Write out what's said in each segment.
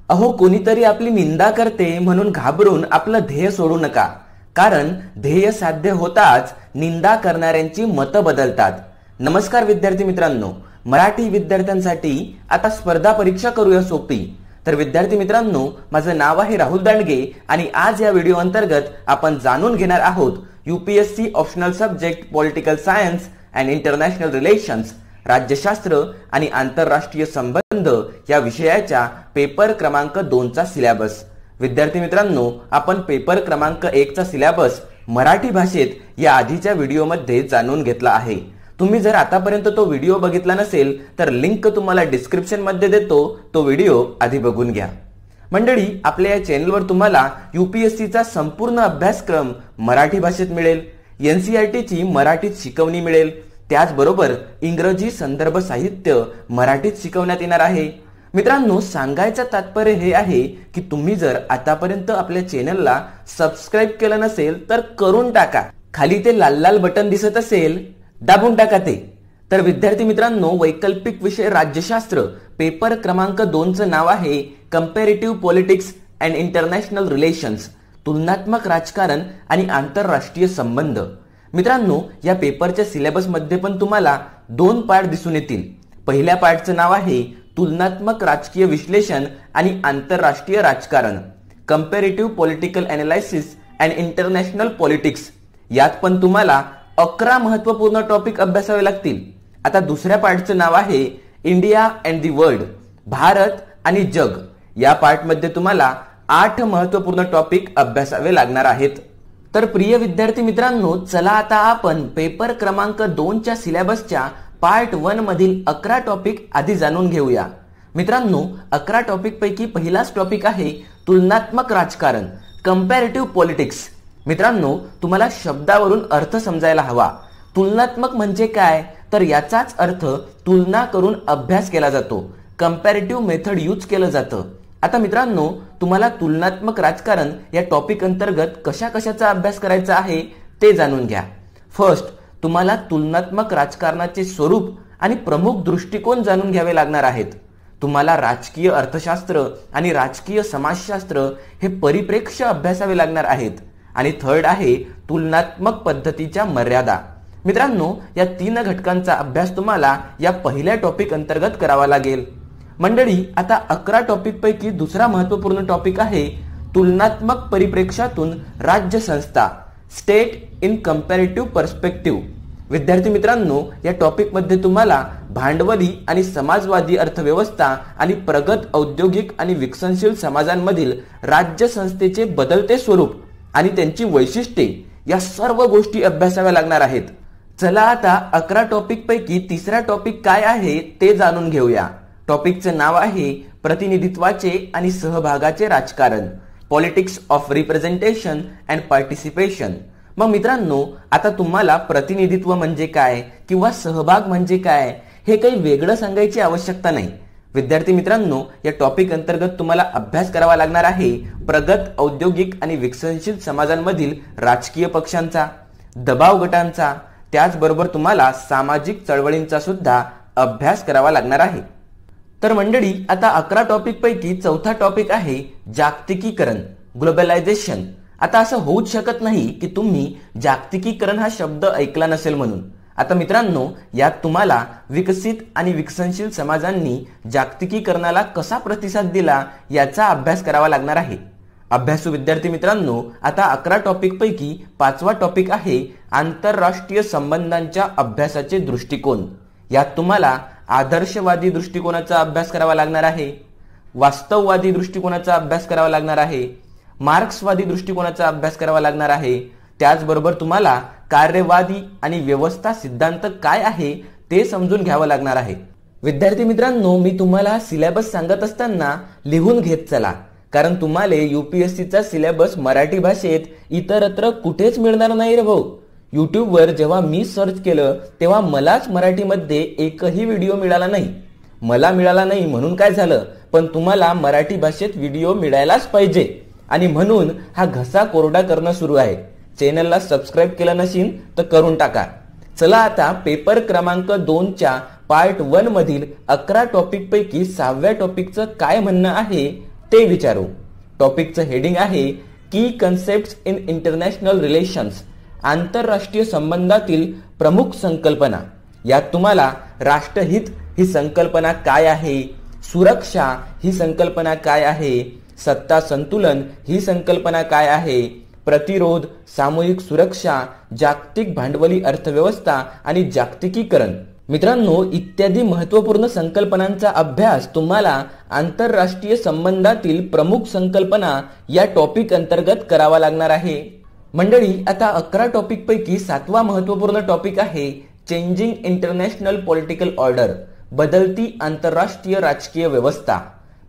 अहो, कोणीतरी आपली निंदा करते म्हणून घाबरून आपलं ध्येय सोडू नका, कारण ध्येय साध्य होताच निंदा करणाऱ्यांची मतं बदलतात. नमस्कार विद्यार्थी मित्रांनो, मराठी विद्यार्थ्यांसाठी आता स्पर्धा परीक्षा करूया सोपी. तर विद्यार्थी मित्रांनो, माझं नाव आहे राहुल दांडगे आणि आज या व्हिडिओ अंतर्गत आपण जाणून घेणार आहोत UPSC optional subject political science and international relations, राज्यशास्त्र आणि आंतरराष्ट्रीय संबंध या विषयाच्या पेपर क्रमांक 2 चा सिलेबस. विद्यार्थी मित्रांनो, आपण पेपर क्रमांक 1 चा सिलेबस मराठी भाषेत या आधीच्या व्हिडिओमध्ये जाणून घेतला आहे. तुम्ही जर आतापर्यंत तो व्हिडिओ बघितला नसेल तर लिंक तुम्हाला डिस्क्रिप्शन मध्ये देतो, तो व्हिडिओ आधी बघून घ्या. मंडळी, आपल्या या चॅनलवर तुम्हाला यूपीएससीचा संपूर्ण अभ्यासक्रम मराठी भाषेत मिळेल, एनसीईआरटीची मराठीत शिकवणी मिळेल, त्याचबरोबर इंग्रजी संदर्भ साहित्य मराठीत शिकवण्यात येणार आहे. मित्रांनो, सांगायचं तात्पर्य हे आहे की तुम्ही जर आतापर्यंत आपल्या चॅनलला सबस्क्राईब केलं नसेल तर करून टाका. खाली ते लाल लाल बटन दिसत असेल, दाबून टाका ते. तर विद्यार्थी मित्रांनो, वैकल्पिक विषय राज्यशास्त्र पेपर क्रमांक 2 चं नाव आहे comparative politics and international relations, तुलनात्मक राजकारण आणि आंतरराष्ट्रीय संबंध. मित्रांनो, या पेपरच्या सिलेबस मध्ये पण तुम्हाला 2 पार्ट दिसून येतील. पहिल्या पार्टचं नाव आहे तुलनात्मक राजकीय विश्लेषण आणि आंतरराष्ट्रीय राजकारण, comparative political analysis and international politics. यात पण तुम्हाला 11 महत्वपूर्ण टॉपिक अभ्यासावे लागतील. आता दुसऱ्या पार्टचं नाव आहे India and the world, Bharat आणि जग. या पार्टमध्ये तुम्हाला 8 महत्वपूर्ण टॉपिक अभ्यासावे लागणार आहेत. तर प्रिय विद्यार्थी मित्रांनो, चला आता आपण पेपर क्रमांक 2 च्या सिलेबसच्या पार्ट 1 मधील 11 टॉपिक आधी जाणून घेऊया. मित्रांनो, 11 टॉपिक पैकी पहिलाच टॉपिक आहे तुलनात्मक राजकारण, कंपॅरेटिव्ह पॉलिटिक्स. मित्रांनो, तुम्हाला शब्दावरून अर्थ समजायला हवा. तुलनात्मक म्हणजे काय, तर याचाच अर्थ तुलना करून अभ्यास केला जातो, कंपॅरेटिव्ह मेथड यूज केलं जातं. आता मित्रांनो, तुम्हाला तुलनात्मक राजकारण या टॉपिक अंतर्गत कशा कशाचा अभ्यास करायचा आहे ते जाणून घ्या. फर्स्ट, तुम्हाला तुलनात्मक राजकारणाचे स्वरूप आणि प्रमुख दृष्टिकोन जाणून घ्यावे लागणार आहेत. तुम्हाला राजकीय अर्थशास्त्र आणि राजकीय समाजशास्त्र हे परिप्रेक्ष्य अभ्यासावे लागणार आहेत. आणि थर्ड आहे तुलनात्मक पद्धतीच्या मर्यादा. मित्रांनो, या 3 घटकांचा अभ्यास तुम्हाला या पहिल्या टॉपिक अंतर्गत करावा लागेल. मंडळी, आता 11 टॉपिक पैकी दुसरा महत्वपूर्ण टॉपिक आहे तुलनात्मक परिप्रेक्ष्यातून राज्य संस्था, स्टेट इन कंपॅरेटिव्ह पर्स्पेक्टिव्ह. विद्यार्थी मित्रांनो, या टॉपिक मध्ये तुम्हाला भांडवली आणि समाजवादी अर्थव्यवस्था आणि प्रगत औद्योगिक आणि विकसनशील समाजांमधील राज्य संस्थेचे बदलते स्वरूप आणि त्यांची वैशिष्ट्ये या सर्व गोष्टी अभ्यासाव्या लागणार आहेत. चला आता 11 टॉपिक पैकी तिसरा टॉपिक काय आहे ते जाणून घेऊया. टॉपिकचं नाव आहे प्रतिनिधित्वाचे आणि सहभागाचे राजकारण, politics of representation and participation. मग मित्रांनो, आता तुम्हाला प्रतिनिधित्व म्हणजे काय किंवा सहभाग म्हणजे काय हे काही वेगळं सांगायची आवश्यकता नाही. विद्यार्थी मित्रांनो, या टॉपिक अंतर्गत तुम्हाला अभ्यास करावा लागणार आहे प्रगत औद्योगिक आणि विकसनशील समाजांमधील राजकीय पक्षांचा, दबाव गटांचा, त्याचबरोबर तुम्हाला सामाजिक चळवळींचा सुद्धा अभ्यास करावा लागणार आहे. तर मंडळी, आता 11 टॉपिक पैकी चौथा टॉपिक आहे जागतिकीकरण, ग्लोबलायझेशन. आता असं होऊच शकत नाही की तुम्ही जागतिकीकरण हा शब्द ऐकला नसेल म्हणून. आता मित्रांनो, यात तुम्हाला विकसित आणि विकसनशील समाजांनी जागतिकीकरणाला कसा प्रतिसाद दिला याचा अभ्यास करावा लागणार आहे. अभ्यासू विद्यार्थी मित्रांनो, आता 11 टॉपिक पैकी 5वा टॉपिक आहे आंतरराष्ट्रीय संबंधांच्या अभ्यासाचे दृष्टिकोन. यात तुम्हाला आदर्शवादी दृष्टिकोनाचा अभ्यास करावा लागणार आहे, वास्तववादी दृष्टिकोनाचा अभ्यास करावा लागणार आहे, मार्क्सवादी दृष्टिकोनाचा अभ्यास करावा लागणार आहे. त्याचबरोबर तुम्हाला कार्यवादी आणि व्यवस्था सिद्धांत काय आहे ते समजून घ्यावं लागणार आहे. विद्यार्थी मित्रांनो, मी तुम्हाला सिलेबस सांगत असताना लिहून घेत चला, कारण तुम्हाला यूपीएससीचा सिलेबस मराठी भाषेत इतरत्र कुठेच मिळणार नाही रे भाऊ. यूट्यूबवर जेव्हा मी सर्च केलं तेव्हा मलाच मराठीमध्ये एकही व्हिडिओ मिळाला नाही. मला मिळाला नाही म्हणून काय झालं, पण तुम्हाला मराठी भाषेत व्हिडिओ मिळायलाच पाहिजे आणि म्हणून हा घसा कोरडा करणं सुरू आहे. चॅनलला सबस्क्राईब केलं नसेल तर करून टाका. चला आता पेपर क्रमांक 2 च्या पार्ट 1 मधील 11 टॉपिक पैकी 6व्या टॉपिकचं काय म्हणणं आहे ते ते विचारू. टॉपिकचं हेडिंग आहे की कन्सेप्ट्स इन इंटरनॅशनल रिलेशन्स, आंतरराष्ट्रीय संबंधातील प्रमुख संकल्पना. यात तुम्हाला राष्ट्रहित ही संकल्पना काय आहे, सुरक्षा ही संकल्पना काय आहे, सत्ता संतुलन ही संकल्पना काय आहे, प्रतिरोध, सामूहिक सुरक्षा, जागतिक भांडवली अर्थव्यवस्था आणि जागतिकीकरण मित्रांनो इत्यादी महत्त्वपूर्ण संकल्पनांचा अभ्यास तुम्हाला आंतरराष्ट्रीय संबंधातील प्रमुख संकल्पना या टॉपिक अंतर्गत करावा लागणार आहे. मंडळी, आता 11 टॉपिक पैकी 7वा महत्त्वपूर्ण टॉपिक आहे चेंजिंग इंटरनॅशनल पॉलिटिकल ऑर्डर, बदलती आंतरराष्ट्रीय राजकीय व्यवस्था.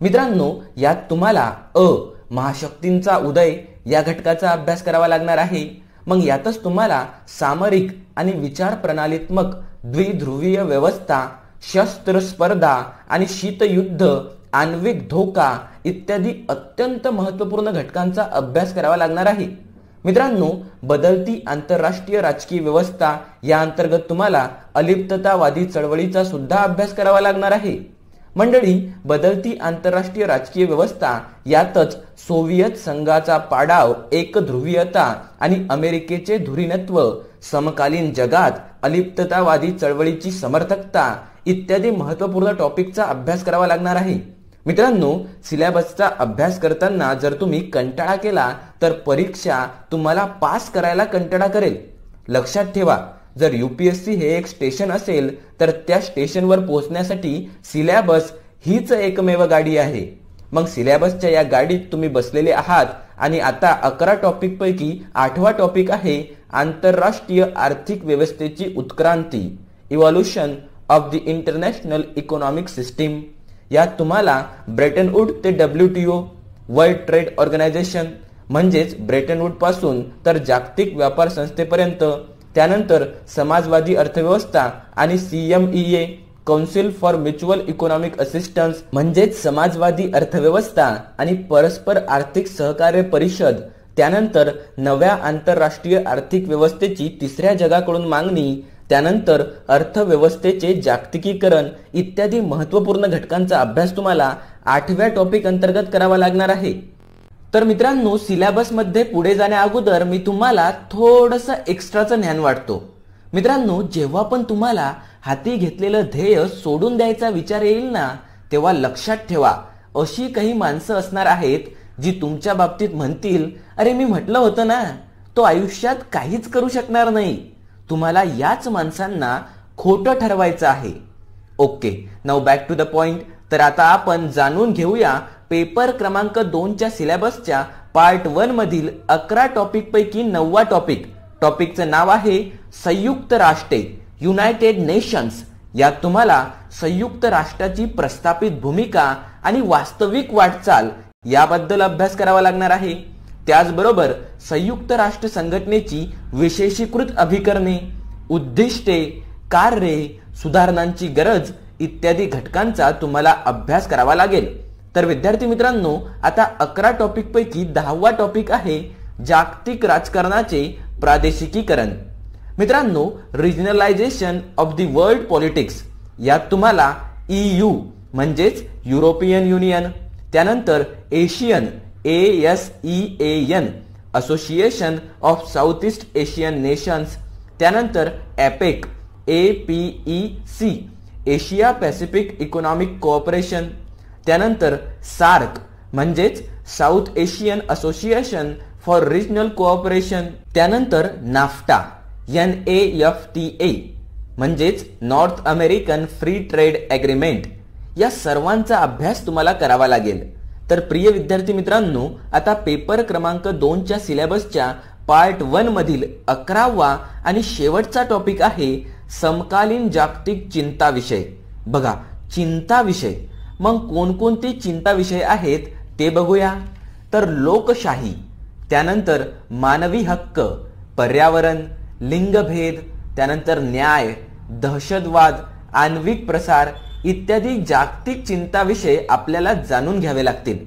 मित्रांनो, यात तुम्हाला महाशक्तींचा उदय या घटकाचा अभ्यास करावा लागणार आहे. मग यातच तुम्हाला सामरिक आणि विचार प्रणालीत्मक द्विध्रुवीय व्यवस्था, शस्त्र स्पर्धा आणि शीतयुद्ध, आण्विक धोका इत्यादी अत्यंत महत्त्वपूर्ण घटकांचा अभ्यास करावा लागणार आहे. मित्रांनो, बदलती आंतरराष्ट्रीय राजकीय व्यवस्था या अंतर्गत तुम्हाला अलिप्ततावादी चळवळीचा सुद्धा अभ्यास करावा लागणार आहे. मंडळी, बदलती आंतरराष्ट्रीय राजकीय व्यवस्था यातच सोव्हिएत संघाचा पाडाव, एकध्रुवीयता आणि अमेरिकेचे धुरीणत्व, समकालीन जगात अलिप्ततावादी चळवळीची समर्थकता इत्यादी महत्त्वपूर्ण टॉपिकचा अभ्यास करावा लागणार आहे. मित्रांनो, सिलेबसचा अभ्यास करताना जर तुम्ही कंटाळा केला तर परीक्षा तुम्हाला पास करायला कंटाळा करेल. लक्षात ठेवा, जर यूपीएससी हे एक स्टेशन असेल तर त्या स्टेशनवर पोहोचण्यासाठी सिलेबस हीच एकमेव गाडी आहे. मग सिलेबसच्या या गाडीत तुम्ही बसलेले आहात आणि आता 11 टॉपिक पैकी 8वा टॉपिक आहे आंतरराष्ट्रीय आर्थिक व्यवस्थेची उत्क्रांती, evolution of the international economic system. यात तुम्हाला ब्रेटन वूड ते WTO, वर्ल्ड ट्रेड ऑर्गनायझेशन म्हणजेच ब्रेटन वूड पासून तर जागतिक व्यापार संस्थेपर्यंत, त्यानंतर समाजवादी अर्थव्यवस्था आणि CMEA, council for mutual economic assistance म्हणजेच समाजवादी अर्थव्यवस्था आणि परस्पर आर्थिक सहकार्य परिषद, त्यानंतर नव्या आंतरराष्ट्रीय आर्थिक व्यवस्थेची तिसऱ्या जगाकडून मागणी, त्यानंतर अर्थव्यवस्थेचे जागतिकीकरण इत्यादी महत्त्वपूर्ण घटकांचा अभ्यास तुम्हाला 8व्या टॉपिक अंतर्गत करावा लागणार आहे. तर मित्रांनो, सिलेबसमध्ये पुढे जाण्या अगोदर मी तुम्हाला थोडंसं एक्स्ट्राचं ज्ञान वाटतो. मित्रांनो, जेव्हा पण तुम्हाला हाती घेतलेलं ध्येय सोडून द्यायचा विचार येईल ना, तेव्हा लक्षात ठेवा, अशी काही माणसं असणार आहेत जी तुमच्या बाबतीत म्हणतील, अरे मी म्हटलं होतं ना, तो आयुष्यात काहीच करू शकणार नाही. तुम्हाला याच माणसांना खोटं ठरवायचं आहे. Okay, now back to the point. तर आता आपण जाणून घेऊया पेपर क्रमांक 2च्या सिलेबसच्या पार्ट 1 मधील 11 टॉपिक पैकी 9वा टॉपिक. टॉपिकचं नाव आहे संयुक्त राष्ट्रे, युनायटेड नेशन्स. यात तुम्हाला संयुक्त राष्ट्राची प्रस्थापित भूमिका आणि वास्तविक वाटचाल याबद्दल अभ्यास करावा लागणार आहे. त्याचबरोबर संयुक्त राष्ट्र संघटनेची विशेषीकृत अभिकरणे, उद्दिष्टे, कार्ये, सुधारणांची गरज इत्यादी घटकांचा तुम्हाला अभ्यास करावा लागेल. तर विद्यार्थी मित्रांनो, आता 11 टॉपिक पैकी 10वा टॉपिक आहे जागतिक राजकारणाचे प्रादेशिकीकरण. मित्रांनो, रिजनलायझेशन ऑफ द वर्ल्ड पॉलिटिक्स. यात तुम्हाला EU म्हणजेच युरोपियन युनियन, त्यानंतर Asian ASEAN association of south east Asian nations, त्यानंतर APEC APEC Asia Pacific economic cooperation, त्यानंतर SAARC म्हणजेच south Asian association for regional cooperation, त्यानंतर NAFTA NAFTA म्हणजेच north American free trade agreement. या सर्वांचा अभ्यास तुम्हाला करावा लागेल. तर प्रिय विद्यार्थी मित्रांनो, आता पेपर क्रमांक 2च्या सिलेबसच्या पार्ट 1 मधील 11वा आणि शेवटचा टॉपिक आहे समकालीन जागतिक चिंता विषय. बघा, चिंता विषय, मग कोणकोणते चिंता विषय आहेत ते बघूया. तर लोकशाही, त्यानंतर मानवी हक्क, पर्यावरण, लिंगभेद, त्यानंतर न्याय, दहशतवाद, आण्विक प्रसार इत्यादी जागतिक चिंता विषय आपल्याला जाणून घ्यावे लागतील.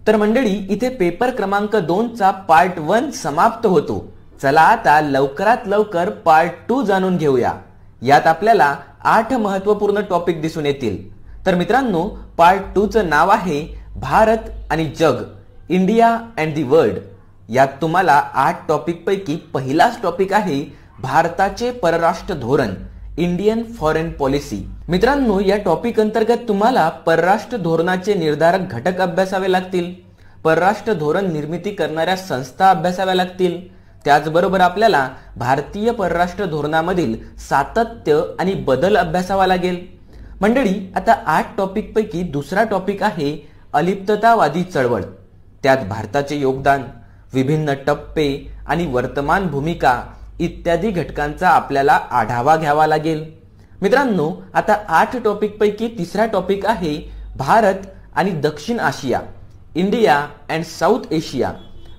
तर मंडळी, इथे पेपर क्रमांक 2चा पार्ट 1 समाप्त होतो. चला आता लवकरात लवकर पार्ट 2 जाणून घेऊया. यात आपल्याला 8 महत्त्वपूर्ण टॉपिक दिसून येतील. तर मित्रांनो, पार्ट 2चं नाव आहे भारत आणि जग, इंडिया अँड दी वर्ल्ड, यात तुम्हाला 8 टॉपिक पैकी पहिलाच टॉपिक आहे भारताचे परराष्ट्र धोरण, इंडियन फॉरेन पॉलिसी. मित्रांनो, या टॉपिक अंतर्गत तुम्हाला परराष्ट्र धोरणाचे निर्धारक घटक अभ्यासावे लागतील, परराष्ट्र धोरण निर्मिती करणाऱ्या संस्था अभ्यासाव्या लागतील. त्याचबरोबर आपल्याला भारतीय परराष्ट्र धोरणामधील सातत्य आणि बदल अभ्यासावा लागेल. मंडळी, आता 8 टॉपिक पैकी दुसरा टॉपिक आहे अलिप्ततावादी चळवळ. त्यात भारताचे योगदान, विभिन्न टप्पे आणि वर्तमान भूमिका इत्यादी घटकांचा आपल्याला आढावा घ्यावा लागेल. मित्रांनो, आता 8 टॉपिक पैकी तिसरा टॉपिक आहे भारत आणि दक्षिण आशिया, इंडिया अँड साऊथ एशिया.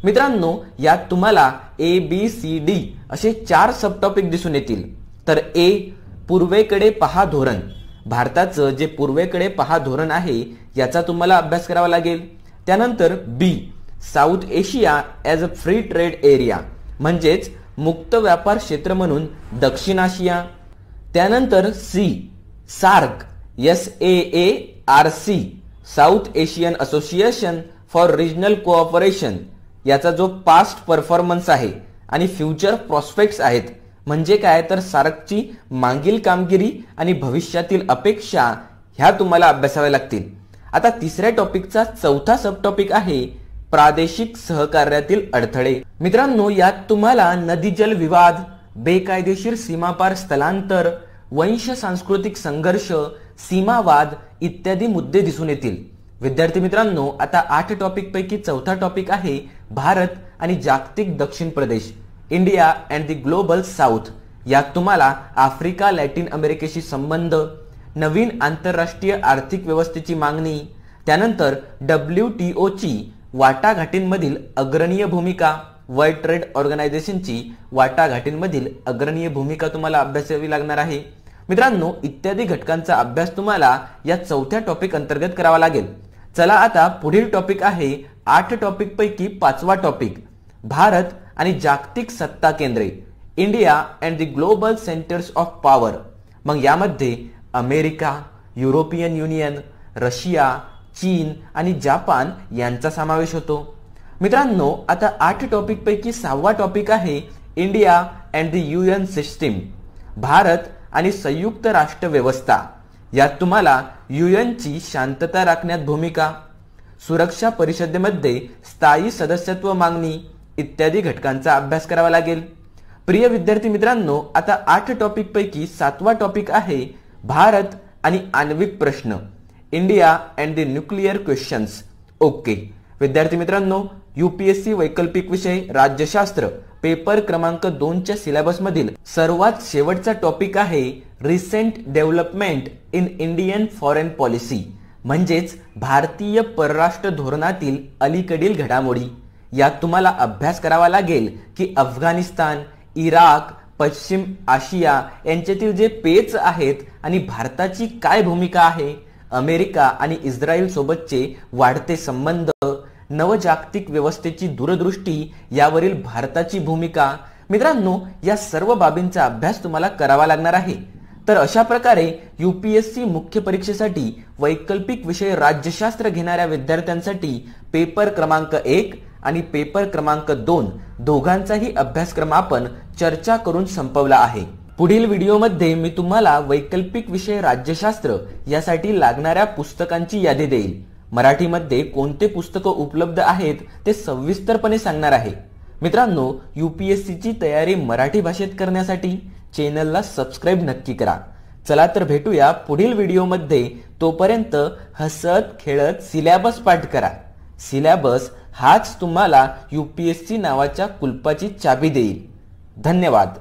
मित्रांनो, यात तुम्हाला ABCD असे 4 सब टॉपिक दिसून येतील. तर ए, पूर्वेकडे पहा धोरण, भारताचं जे पूर्वेकडे पहा धोरण आहे याचा तुम्हाला अभ्यास करावा लागेल. त्यानंतर B, South Asia as a free trade area, म्हणजेच मुक्त व्यापार क्षेत्र म्हणून दक्षिण आशिया. त्यानंतर C, SAARC, SAARC, South Asian association for regional cooperation, याचा जो पास्ट परफॉर्मन्स आहे आणि फ्युचर प्रॉस्पेक्ट्स आहेत, म्हणजे काय तर सार्कची मागील कामगिरी आणि भविष्यातील अपेक्षा ह्या तुम्हाला अभ्यासाव्या लागतील. आता तिसऱ्या टॉपिकचा चौथा सब टॉपिक आहे प्रादेशिक सहकार्यातील अडथळे. मित्रांनो, यात तुम्हाला नदीजल विवाद, बेकायदेशीर सीमापार स्थलांतर, वंश सांस्कृतिक संघर्ष, सीमावाद इत्यादी मुद्दे दिसून येतील. विद्यार्थी मित्रांनो, आता 8 टॉपिक पैकी चौथा टॉपिक आहे भारत आणि जागतिक दक्षिण प्रदेश, India and the global South. यात तुम्हाला आफ्रिका लॅटिन अमेरिकेशी संबंध, नवीन आंतरराष्ट्रीय आर्थिक व्यवस्थेची मागणी, त्यानंतर WTOची वाटाघाटींमधील अग्रणीय भूमिका, वर्ल्ड ट्रेड ऑर्गनायझेशनची वाटाघाटींमधील अग्रणीय भूमिका तुम्हाला अभ्यासावी लागणार आहे. मित्रांनो, इत्यादी घटकांचा अभ्यास तुम्हाला या चौथ्या टॉपिक अंतर्गत करावा लागेल. चला, आता पुढील टॉपिक आहे 8 टॉपिक पैकी 5वा टॉपिक, भारत आणि जागतिक सत्ता केंद्रे, India and the global centres of power. मग यामध्ये अमेरिका, युरोपियन युनियन, रशिया, चीन आणि जपान यांचा समावेश होतो. मित्रांनो, आता 8 टॉपिक पैकी 6वा टॉपिक आहे India and the UN system, Bharat आणि संयुक्त राष्ट्र व्यवस्था. यात तुम्हाला UNची शांतता राखण्यात भूमिका, सुरक्षा परिषदेमध्ये स्थायी सदस्यत्व मागणी इत्यादी घटकांचा अभ्यास करावा लागेल. प्रिय विद्यार्थी मित्रांनो, आता 8 टॉपिक पैकी 7वा टॉपिक आहे भारत आणि आण्विक प्रश्न, India and the nuclear questions. Okay विद्यार्थी मित्रांनो, UPSC वैकल्पिक विषय राज्यशास्त्र पेपर क्रमांक 2च्या सिलेबस मधील सर्वात शेवटचा टॉपिक आहे recent development in Indian foreign policy, म्हणजेच भारतीय परराष्ट्र धोरणातील अलीकडील घडामोडी. यात तुम्हाला अभ्यास करावा लागेल की अफगाणिस्तान, इराक, पश्चिम आशिया यांच्यातील जे पेच आहेत आणि भारताची काय भूमिका आहे, अमेरिका आणि इस्रायल सोबतचे वाढते संबंध, नवजागतिक व्यवस्थेची दूरदृष्टी यावरील भारताची भूमिका. मित्रांनो, या सर्व बाबींचा अभ्यास तुम्हाला करावा लागणार आहे. तर अशा प्रकारे UPSC मुख्य परीक्षेसाठी वैकल्पिक विषय राज्यशास्त्र घेणाऱ्या विद्यार्थ्यांसाठी पेपर क्रमांक 1 आणि पेपर क्रमांक 2 दोघांचाही अभ्यासक्रम आपण चर्चा करून संपवला आहे. पुढील व्हिडिओमध्ये मी तुम्हाला वैकल्पिक विषय राज्यशास्त्र यासाठी लागणाऱ्या पुस्तकांची यादी देईल. मराठीमध्ये कोणते पुस्तकं उपलब्ध आहेत ते सविस्तरपणे सांगणार आहे. मित्रांनो, UPSCची तयारी मराठी भाषेत करण्यासाठी चॅनलला सबस्क्राईब नक्की करा. चला तर भेटूया पुढील व्हिडिओमध्ये. तोपर्यंत हसत खेळत सिलेबस पाठ करा. सिलेबस हाच तुम्हाला UPSC नावाच्या कुलपाची चाबी देईल. धन्यवाद.